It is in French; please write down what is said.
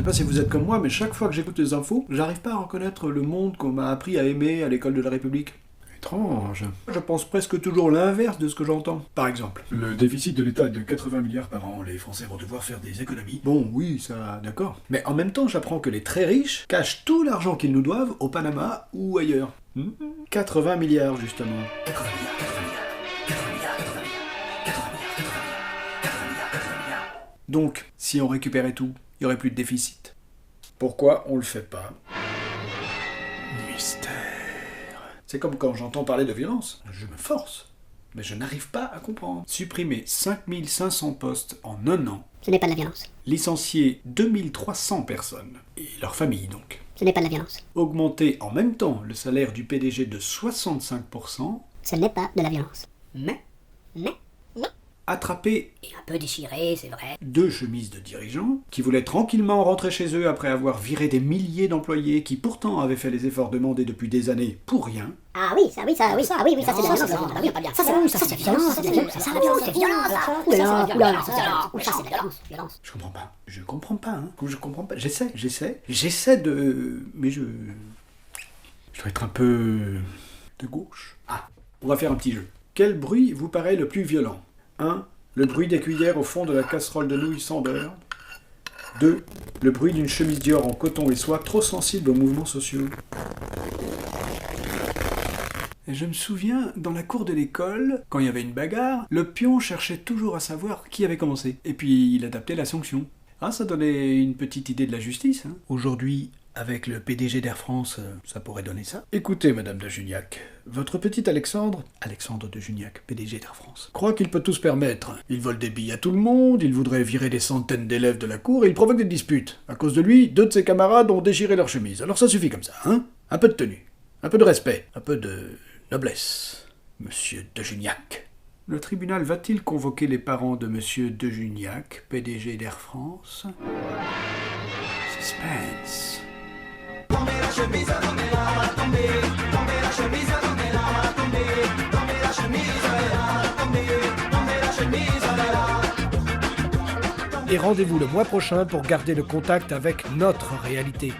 sais pas si vous êtes comme moi, mais chaque fois que j'écoute les infos, j'arrive pas à reconnaître le monde qu'on m'a appris à aimer à l'école de la République. Étrange. Je pense presque toujours l'inverse de ce que j'entends. Par exemple, Le déficit de l'État est de 80 milliards par an. Les Français vont devoir faire des économies. bon, oui, ça, d'accord. Mais en même temps, j'apprends que les très riches cachent tout l'argent qu'ils nous doivent au Panama ou ailleurs. 80 milliards, justement. 80 milliards, 80 milliards, 80 milliards, 80 milliards, 80 milliards, 80 milliards, 80 milliards, 80 milliards. Donc, si on récupérait tout, il y aurait plus de déficit. Pourquoi on le fait pas? Mystère. C'est comme quand j'entends parler de violence. Je me force, mais je n'arrive pas à comprendre. Supprimer 5500 postes en un an, Ce n'est pas de la violence. licencier 2300 personnes, et leurs familles donc. Ce n'est pas de la violence. Augmenter en même temps le salaire du PDG de 65%, Ce n'est pas de la violence. Mais, attraper et un peu déchiré, c'est vrai. 2 chemises de dirigeants qui voulaient tranquillement rentrer chez eux après avoir viré des milliers d'employés qui pourtant avaient fait les efforts demandés depuis des années pour rien. Ah oui, ça, ça c'est de la violence. Ça, c'est pas bien. Ça, c'est violence. C'est violence. Oula, ça, c'est de la violence. Je comprends pas, hein. Je comprends pas. J'essaie de... Mais je dois être un peu... de gauche. Ah, on va faire un petit jeu. Quel bruit vous paraît le plus violent? 1. Le bruit des cuillères au fond de la casserole de nouilles sans beurre. 2. Le bruit d'une chemise Dior en coton et soie trop sensible aux mouvements sociaux. Et je me souviens, dans la cour de l'école, quand il y avait une bagarre, le pion cherchait toujours à savoir qui avait commencé. Et puis il adaptait la sanction. Ah, ça donnait une petite idée de la justice, hein. Aujourd'hui, avec le PDG d'Air France, ça pourrait donner ça. Écoutez, Madame de Juniac, votre petit Alexandre de Juniac, PDG d'Air France, croit qu'il peut tout se permettre. Il vole des billes à tout le monde, il voudrait virer des centaines d'élèves de la cour et il provoque des disputes. À cause de lui, 2 de ses camarades ont déchiré leur chemise. Alors ça suffit comme ça, hein? Un peu de tenue, un peu de respect, un peu de noblesse, Monsieur de Juniac. Le tribunal va-t-il convoquer les parents de Monsieur de Juniac, PDG d'Air France? Suspense. Et rendez-vous le mois prochain pour garder le contact avec notre réalité.